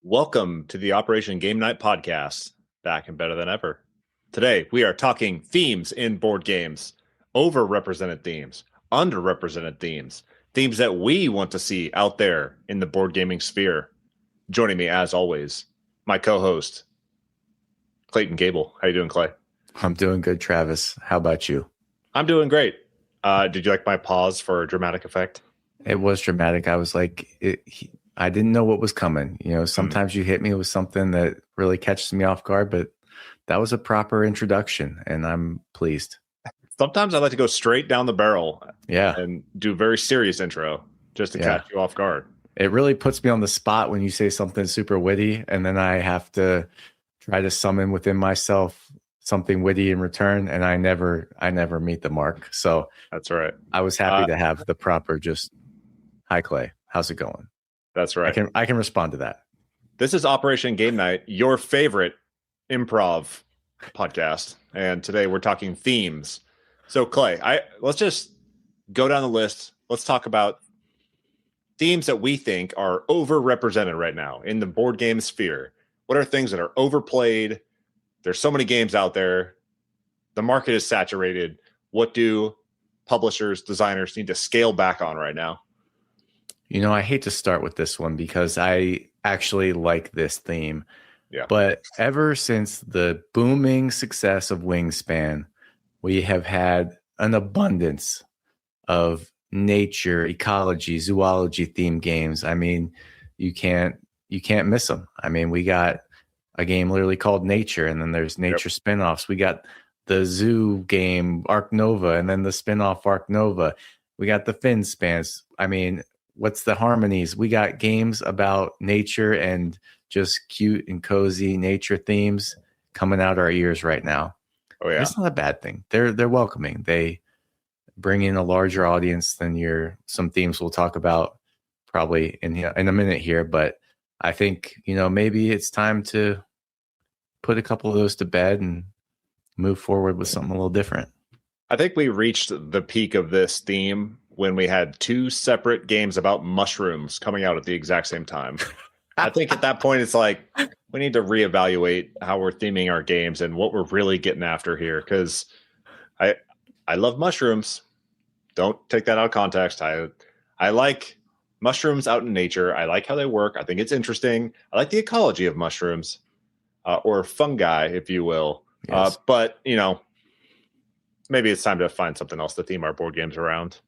Welcome to the Operation Game Night podcast, back and better than ever. Today, we are talking themes in board games, overrepresented themes, underrepresented themes, themes that we want to see out there in the board gaming sphere. Joining me, as always, my co-host, Clayton Gable. How you doing, Clay? I'm doing good, Travis. How about you? I'm doing great. Did you like my pause for a dramatic effect? It was dramatic. I was like, I didn't know what was coming. You know, sometimes you hit me with something that really catches me off guard, but that was a proper introduction, and I'm pleased. Sometimes I like to go straight down the barrel, and do a very serious intro just to catch you off guard. It really puts me on the spot when you say something super witty, and then I have to try to summon within myself something witty in return, and I never meet the mark. So that's right. I was happy to have the proper just, hi Clay, how's it going? That's right. I can respond to that. This is Operation Game Night, your favorite improv podcast, and today we're talking themes. So Clay, let's just go down the list. Let's talk about themes that we think are overrepresented right now in the board game sphere. What are things that are overplayed? There's so many games out there. The market is saturated. What do publishers, designers need to scale back on right now? You know, I hate to start with this one because I actually like this theme. Yeah. But ever since the booming success of Wingspan, we have had an abundance of nature, ecology, zoology themed games. I mean, you can't miss them. I mean, we got a game literally called Nature, and then there's nature spinoffs. We got the zoo game Arc Nova, and then the spinoff Arc Nova. We got the Fin Spans. I mean, what's the Harmonies? We got games about nature and just cute and cozy nature themes coming out our ears right now. Oh yeah, it's not a bad thing. They're welcoming. They bring in a larger audience than some themes we'll talk about probably in a minute here. But I think maybe it's time to put a couple of those to bed and move forward with something a little different. I think we reached the peak of this theme when we had two separate games about mushrooms coming out at the exact same time. I think at that point, it's like, we need to reevaluate how we're theming our games and what we're really getting after here. Because I love mushrooms. Don't take that out of context. I like mushrooms out in nature. I like how they work. I think it's interesting. I like the ecology of mushrooms, or fungi, if you will. Yes. But, maybe it's time to find something else to theme our board games around.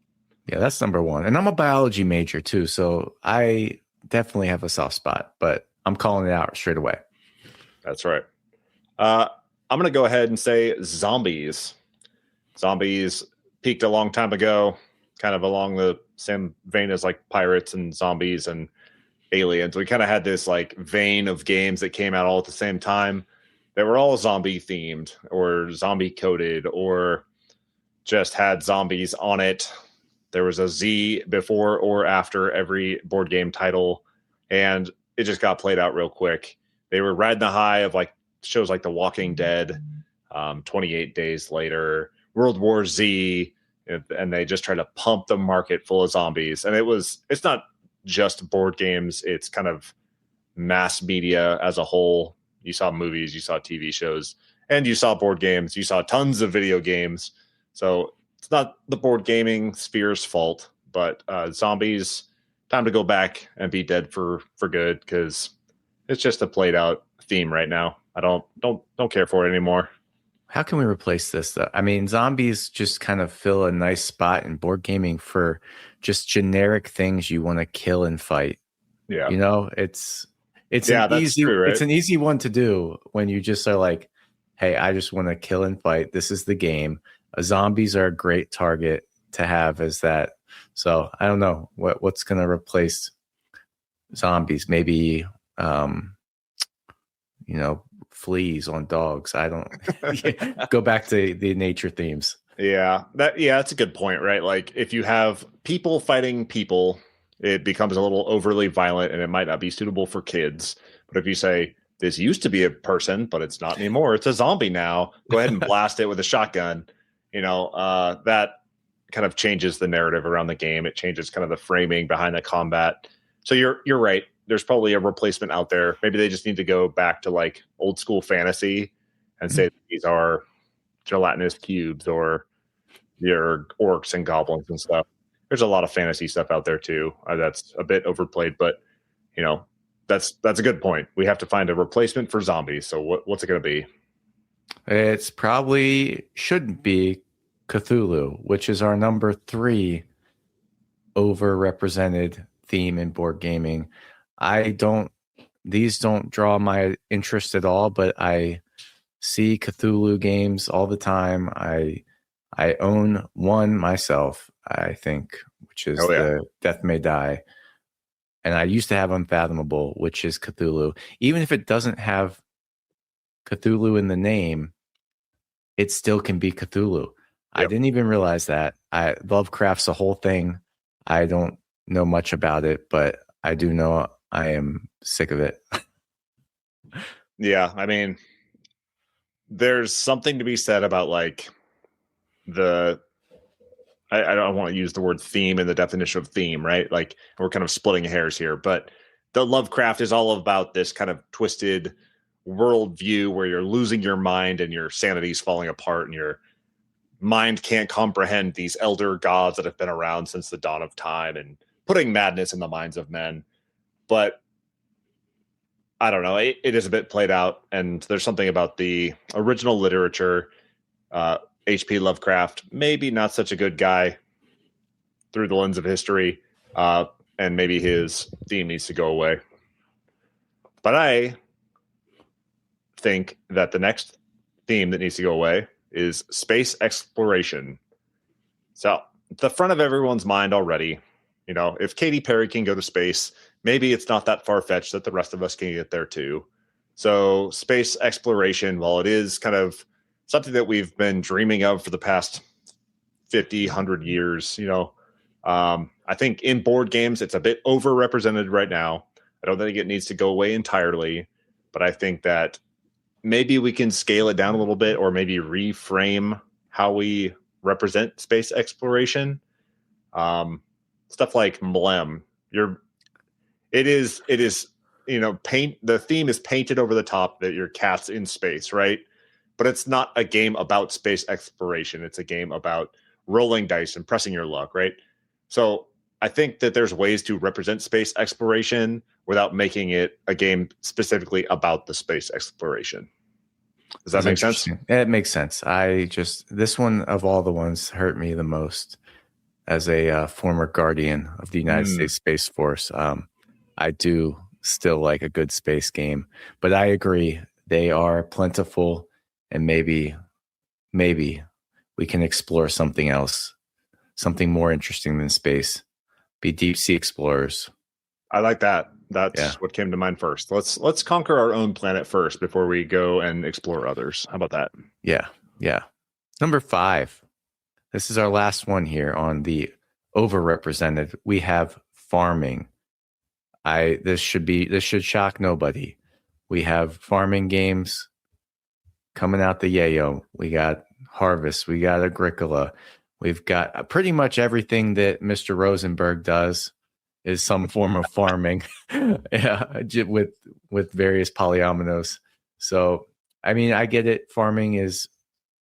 Yeah, that's number one. And I'm a biology major too, so I definitely have a soft spot, but I'm calling it out straight away. That's right. I'm going to go ahead and say zombies. Zombies peaked a long time ago, kind of along the same vein as like pirates and zombies and aliens. We kind of had this like vein of games that came out all at the same time. They were all zombie themed or zombie coded or just had zombies on it. There was a Z before or after every board game title, and it just got played out real quick. They were riding the high of like shows like The Walking Dead, 28 Days Later, World War Z, and they just tried to pump the market full of zombies. And it's not just board games, it's kind of mass media as a whole. You saw movies, you saw TV shows, and you saw board games, you saw tons of video games. So it's not the board gaming sphere's fault, but zombies, time to go back and be dead for good, because it's just a played out theme right now. I don't care for it anymore. How can we replace this though? I mean, zombies just kind of fill a nice spot in board gaming for just generic things you want to kill and fight. Yeah. It's an easy one to do when you just are like, hey, I just want to kill and fight. This is the game. Zombies are a great target to have as that. So I don't know what's going to replace zombies. Maybe, fleas on dogs. I don't go back to the nature themes. Yeah, that's a good point, right? Like if you have people fighting people, it becomes a little overly violent and it might not be suitable for kids. But if you say this used to be a person, but it's not anymore, it's a zombie now, go ahead and blast it with a shotgun. That kind of changes the narrative around the game. It changes kind of the framing behind the combat. So you're right. there's probably a replacement out there. Maybe they just need to go back to like old school fantasy and say these are gelatinous cubes or your orcs and goblins and stuff. There's a lot of fantasy stuff out there too. That's a bit overplayed, but you know, that's a good point. We have to find a replacement for zombies. So what's it going to be? It's probably shouldn't be Cthulhu, which is our number 3 overrepresented theme in board gaming. These don't draw my interest at all, but I see Cthulhu games all the time. I own one myself, I think, which is the Death May Die. And I used to have Unfathomable, which is Cthulhu. Even if it doesn't have Cthulhu in the name, it still can be Cthulhu. Yep. I didn't even realize that. Lovecraft's a whole thing. I don't know much about it, but I do know I am sick of it. Yeah, I mean, there's something to be said about like I don't want to use the word theme in the definition of theme, right? Like we're kind of splitting hairs here, but the Lovecraft is all about this kind of twisted worldview where you're losing your mind and your sanity's falling apart and your mind can't comprehend these elder gods that have been around since the dawn of time and putting madness in the minds of men. But I don't know, it is a bit played out, and there's something about the original literature. H.P. Lovecraft, maybe not such a good guy through the lens of history, and maybe his theme needs to go away. But I think that the next theme that needs to go away is space exploration. So, the front of everyone's mind already, you know, if Katy Perry can go to space, maybe it's not that far-fetched that the rest of us can get there too. So, space exploration, while it is kind of something that we've been dreaming of for the past 50, 100 years, you know. I think in board games, it's a bit overrepresented right now. I don't think it needs to go away entirely, but I think that maybe we can scale it down a little bit or maybe reframe how we represent space exploration. Stuff like Mlem. It is, you know, the theme is painted over the top that your cat's in space, right? But it's not a game about space exploration. It's a game about rolling dice and pressing your luck, right? So I think that there's ways to represent space exploration without making it a game specifically about the space exploration. Does that make sense? It makes sense. This one of all the ones hurt me the most as a former guardian of the United States Space Force. I do still like a good space game, but I agree. They are plentiful. And maybe we can explore something else, something more interesting than space. Be deep sea explorers. I like that. That's what came to mind first. Let's conquer our own planet first before we go and explore others. How about that? Yeah. Number 5. This is our last one here on the overrepresented. We have farming. This should shock nobody. We have farming games coming out the yayo. We got Harvest. We got Agricola. We've got pretty much everything that Mr. Rosenberg does is some form of farming, with various polyominoes. So, I mean, I get it. Farming is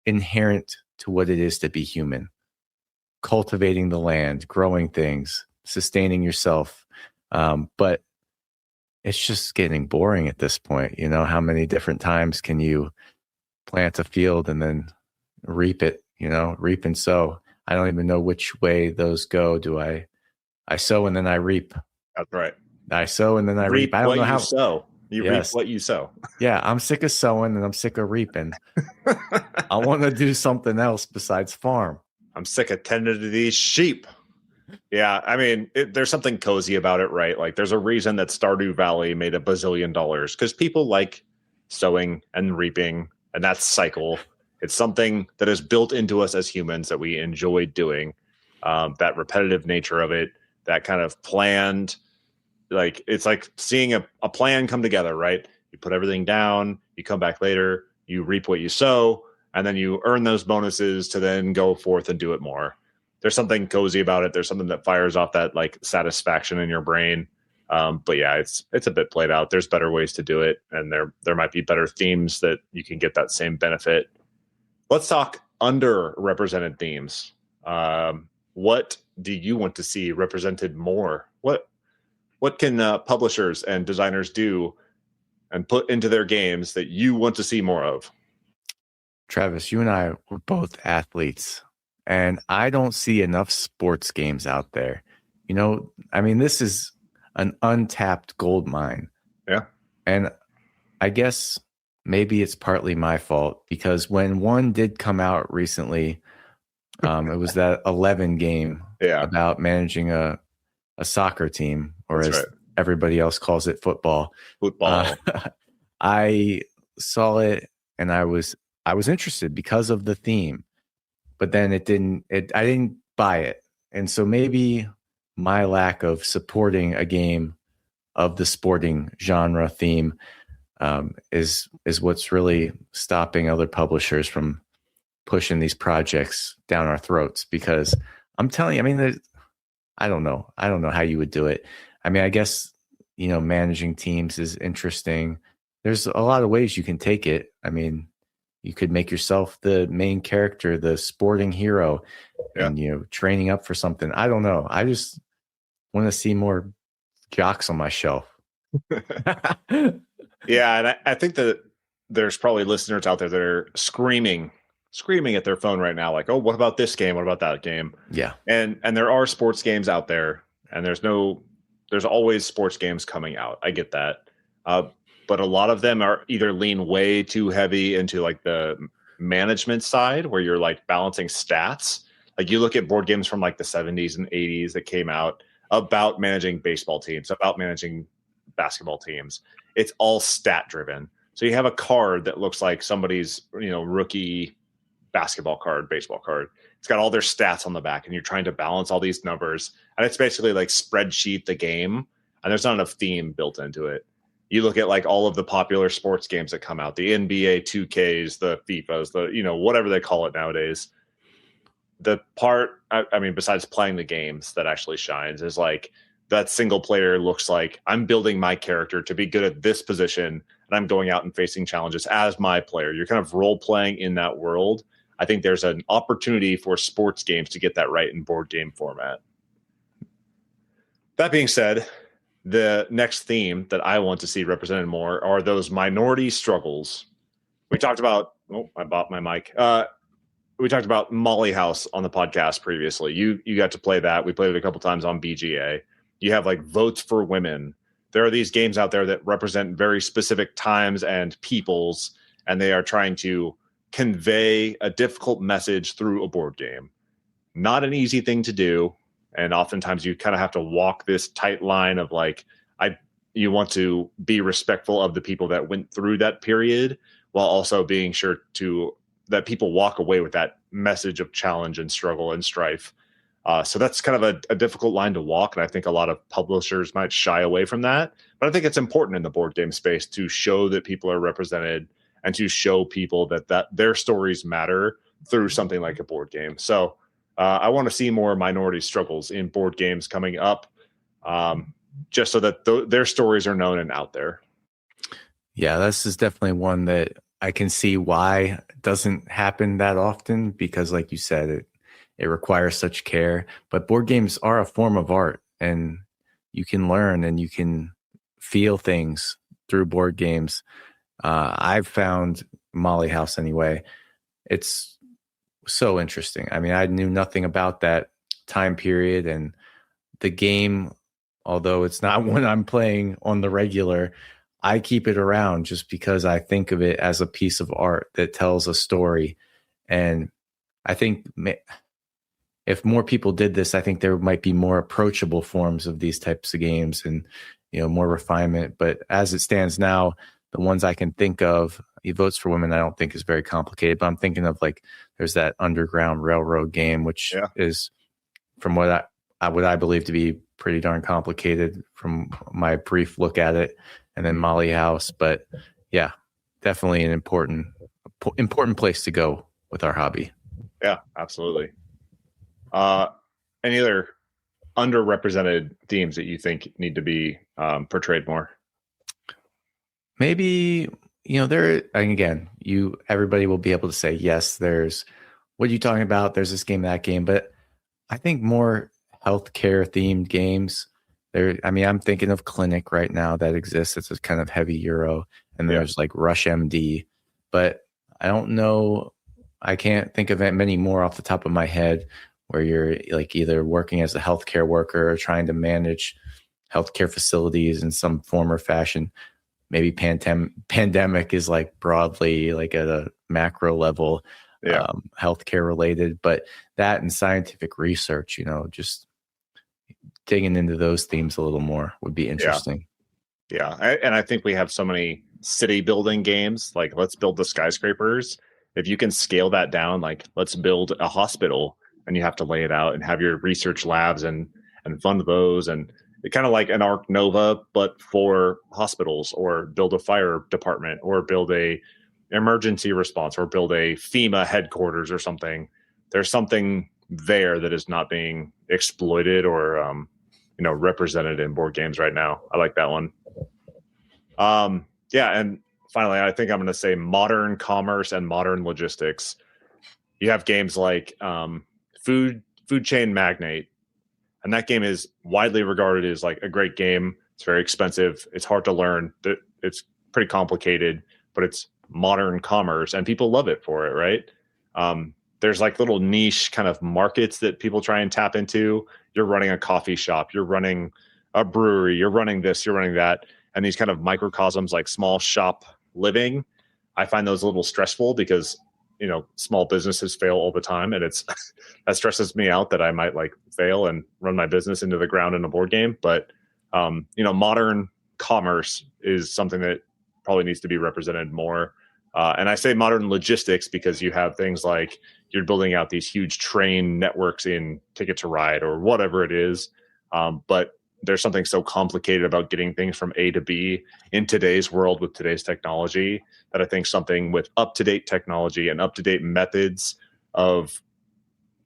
inherent to what it is to be human. Cultivating the land, growing things, sustaining yourself. But it's just getting boring at this point. You know, how many different times can you plant a field and then reap it, you know, reap and sow. I don't even know which way those go. Do I sow and then I reap? That's right. I sow and then I reap. I don't know how. Sow. You reap what you sow. Yeah, I'm sick of sowing and I'm sick of reaping. I want to do something else besides farm. I'm sick of tending to these sheep. Yeah, I mean, there's something cozy about it, right? Like there's a reason that Stardew Valley made $1 bazillion because people like sowing and reaping. And that's cycle. It's something that is built into us as humans that we enjoy doing. That repetitive nature of it, that kind of planned, like it's like seeing a plan come together, right? You put everything down, you come back later, you reap what you sow, and then you earn those bonuses to then go forth and do it more. There's something cozy about it. There's something that fires off that like satisfaction in your brain. But yeah, it's a bit played out. There's better ways to do it, and there might be better themes that you can get that same benefit. Let's talk underrepresented themes. What do you want to see represented more? What can publishers and designers do and put into their games that you want to see more of? Travis, you and I were both athletes, and I don't see enough sports games out there. I mean, this is an untapped gold mine. Yeah. And I guess maybe it's partly my fault because when one did come out recently, it was that 11 game about managing a soccer team, or That's as right. everybody else calls it, football. I saw it and I was interested because of the theme, but then I didn't buy it. And so maybe my lack of supporting a game of the sporting genre theme is what's really stopping other publishers from pushing these projects down our throats. Because I'm telling you, I mean, I don't know how you would do it. I mean, I guess, managing teams is interesting. There's a lot of ways you can take it. I mean, you could make yourself the main character, the sporting hero, and training up for something. I don't know. I just want to see more jocks on my shelf. Yeah, and I think that there's probably listeners out there that are screaming at their phone right now, like, "Oh, what about this game? What about that game?" Yeah, and there are sports games out there, and there's always sports games coming out. I get that, but a lot of them are either lean way too heavy into like the management side, where you're like balancing stats. Like you look at board games from like the 70s and 80s that came out about managing baseball teams, about managing basketball teams. It's all stat driven. So you have a card that looks like somebody's, rookie basketball card, baseball card. It's got all their stats on the back, and you're trying to balance all these numbers. And it's basically like spreadsheet the game, and there's not enough theme built into it. You look at like all of the popular sports games that come out, the NBA 2Ks, the FIFAs, the, whatever they call it nowadays. The part, I mean, besides playing the games that actually shines is like that single player looks like I'm building my character to be good at this position, and I'm going out and facing challenges as my player. You're kind of role playing in that world. I think there's an opportunity for sports games to get that right in board game format. That being said, the next theme that I want to see represented more are those minority struggles. We talked about, I bought my mic. We talked about Molly House on the podcast previously. You got to play that. We played it a couple times on BGA. You have like Votes for Women. There are these games out there that represent very specific times and peoples, and they are trying to convey a difficult message through a board game. Not an easy thing to do. And oftentimes you kind of have to walk this tight line of like, you want to be respectful of the people that went through that period, while also being sure that people walk away with that message of challenge and struggle and strife. So that's kind of a difficult line to walk. And I think a lot of publishers might shy away from that. But I think it's important in the board game space to show that people are represented and to show people that their stories matter through something like a board game. So I want to see more minority struggles in board games coming up, just so that their stories are known and out there. Yeah, this is definitely one that I can see why it doesn't happen that often, because like you said, it requires such care. But board games are a form of art, and you can learn and you can feel things through board games. I've found Molly House anyway. It's so interesting. I mean, I knew nothing about that time period, and the game, although it's not one I'm playing on the regular, I keep it around just because I think of it as a piece of art that tells a story. And I think if more people did this, I think there might be more approachable forms of these types of games and, more refinement. But as it stands now, the ones I can think of, Votes for Women, I don't think is very complicated, but I'm thinking of like, there's that Underground Railroad game, which is, from what I believe to be pretty darn complicated from my brief look at it. And then Molly House. But yeah, definitely an important place to go with our hobby. Yeah, absolutely. Any other underrepresented themes that you think need to be portrayed more? Maybe, there, and again, everybody will be able to say, yes, there's, what are you talking about? There's this game, that game. But I think more healthcare themed games. I'm thinking of Clinic right now that exists. It's a kind of heavy Euro. And then there's like Rush MD. But I don't know. I can't think of many more off the top of my head where you're like either working as a healthcare worker or trying to manage healthcare facilities in some form or fashion. Maybe pandemic is like broadly like at a macro level, healthcare related, but that and scientific research, just digging into those themes a little more would be interesting. And I think we have so many city building games, like let's build the skyscrapers. If you can scale that down, like let's build a hospital, and you have to lay it out and have your research labs and fund those, and kind of like an Arc Nova, but for hospitals, or build a fire department, or build a emergency response, or build a FEMA headquarters or something. There's something there that is not being exploited or represented in board games right now. I like that one. And finally, I think I'm going to say modern commerce and modern logistics. You have games like Food Chain Magnate, and that game is widely regarded as like a great game. It's very expensive. It's hard to learn. It's pretty complicated, but it's modern commerce, and people love it for it, right? There's like little niche kind of markets that people try and tap into. You're running a coffee shop, you're running a brewery, you're running this, you're running that, and these kind of microcosms, like small shop living. I find those a little stressful because small businesses fail all the time, and it's that stresses me out that I might like fail and run my business into the ground in a board game. But modern commerce is something that probably needs to be represented more. And I say modern logistics because you have things like you're building out these huge train networks in Ticket to Ride or whatever it is. But there's something so complicated about getting things from A to B in today's world with today's technology that I think something with up-to-date technology and up-to-date methods of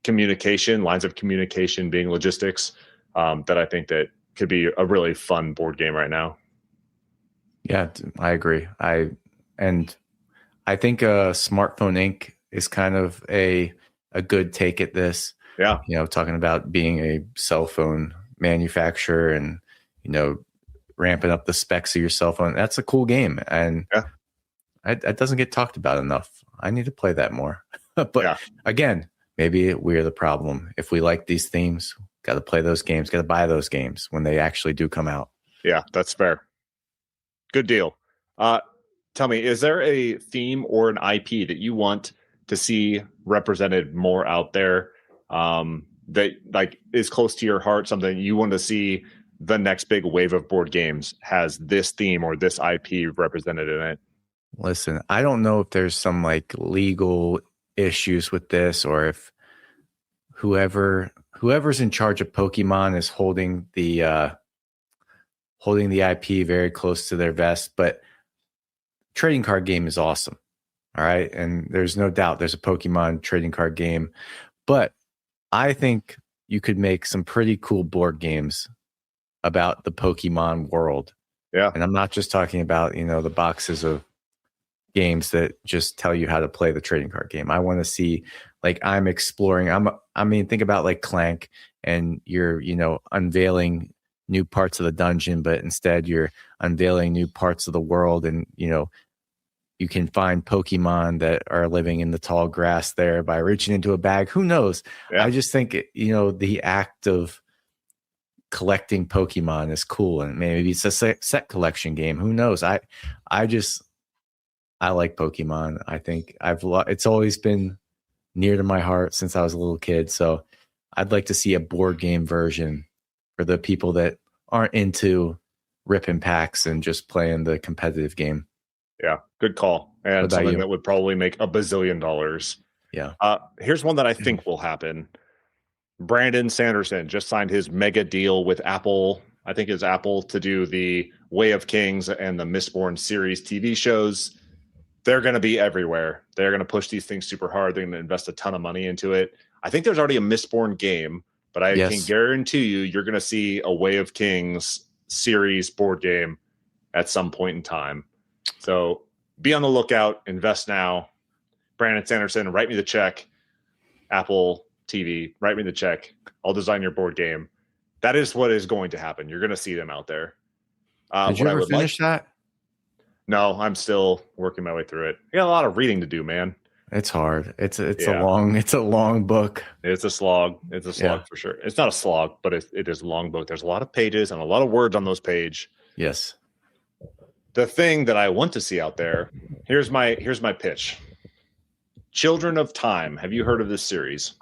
communication, lines of communication being logistics, that I think that could be a really fun board game right now. Yeah, I agree. I think Smartphone Inc. is kind of a good take at this. Yeah. Talking about being a cell phone manufacturer and, ramping up the specs of your cell phone. That's a cool game. And it doesn't get talked about enough. I need to play that more. But again, maybe we're the problem. If we like these themes, got to play those games, got to buy those games when they actually do come out. Yeah, that's fair. Good deal. Tell me, is there a theme or an IP that you want to see represented more out there, that like is close to your heart, something you want to see the next big wave of board games has this theme or this IP represented in it? Listen, I don't know if there's some like legal issues with this, or if whoever's in charge of Pokemon is holding the IP very close to their vest, but trading card game is awesome. All right. And there's no doubt there's a Pokemon trading card game, but I think you could make some pretty cool board games about the Pokemon world. Yeah. And I'm not just talking about, the boxes of games that just tell you how to play the trading card game. I want to see, like, I'm exploring. Think about like Clank, and you're, unveiling new parts of the dungeon, but instead you're unveiling new parts of the world, and you can find Pokemon that are living in the tall grass there by reaching into a bag. Who knows? Yeah. I just think, the act of collecting Pokemon is cool, and maybe it's a set collection game. Who knows? I like Pokemon. I think it's always been near to my heart since I was a little kid. So I'd like to see a board game version for the people that aren't into ripping packs and just playing the competitive game. Yeah, good call. And something that would probably make $1 bazillion. Yeah. Here's one that I think will happen. Brandon Sanderson just signed his mega deal with Apple. I think it's Apple to do the Way of Kings and the Mistborn series TV shows. They're going to be everywhere. They're going to push these things super hard. They're going to invest a ton of money into it. I think there's already a Mistborn game but I can Yes. guarantee you're going to see a Way of Kings series board game at some point in time. So be on the lookout. Invest now. Brandon Sanderson, write me the check. Apple TV, write me the check. I'll design your board game. That is what is going to happen. You're going to see them out there. Did you ever finish that? No, I'm still working my way through it. I got a lot of reading to do, man. It's hard. It's a long book. It's a slog. It's a slog for sure. It's not a slog, but it is a long book. There's a lot of pages and a lot of words on those pages. Yes. The thing that I want to see out there, here's my pitch. Children of Time. Have you heard of this series?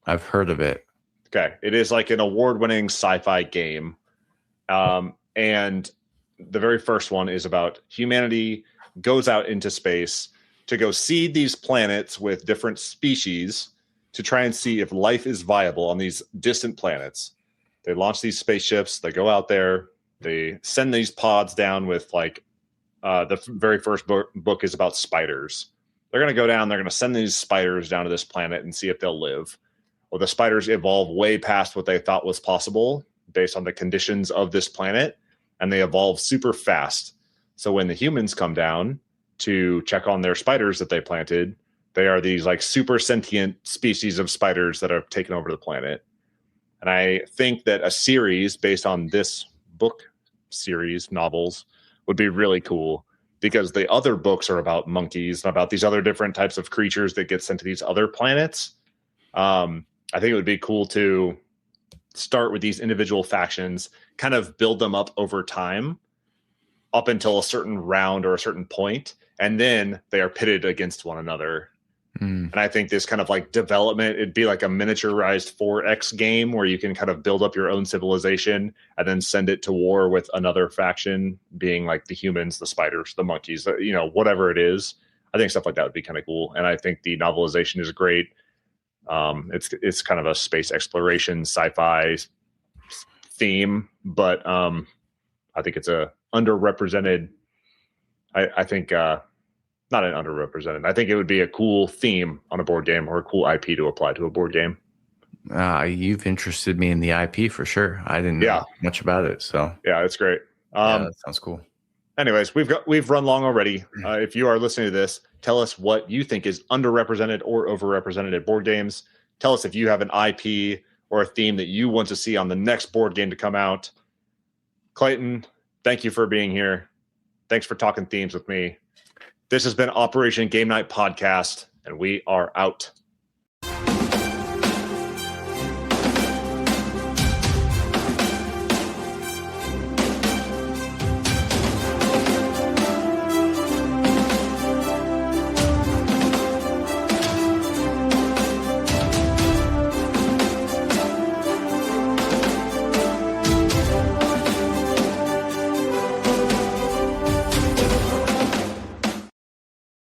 I've heard of it. Okay. It is like an award-winning sci-fi game. And the very first one is about humanity goes out into space to go seed these planets with different species to try and see if life is viable on these distant planets. They launch these spaceships. They go out there. They send these pods down with the very first book is about spiders. They're going to go down. They're going to send these spiders down to this planet and see if they'll live. Well, the spiders evolve way past what they thought was possible based on the conditions of this planet, and they evolve super fast. So when the humans come down to check on their spiders that they planted, they are these like super sentient species of spiders that have taken over the planet. And I think that a series based on this book series novels would be really cool, because the other books are about monkeys and about these other different types of creatures that get sent to these other planets. I think it would be cool to start with these individual factions, kind of build them up over time up until a certain round or a certain point, and then they are pitted against one another. And I think this kind of like development, it'd be like a miniaturized 4X game where you can kind of build up your own civilization and then send it to war with another faction, being like the humans, the spiders, the monkeys, whatever it is. I think stuff like that would be kind of cool. And I think the novelization is great. It's kind of a space exploration sci-fi theme, but I think it's a underrepresented. I think not an underrepresented. I think it would be a cool theme on a board game or a cool IP to apply to a board game. You've interested me in the IP for sure. I didn't know much about it, so yeah, it's great. That sounds cool. Anyways, we've run long already. If you are listening to this, tell us what you think is underrepresented or overrepresented at board games. Tell us if you have an IP or a theme that you want to see on the next board game to come out. Clayton, thank you for being here. Thanks for talking themes with me. This has been Operation Game Night Podcast, and we are out.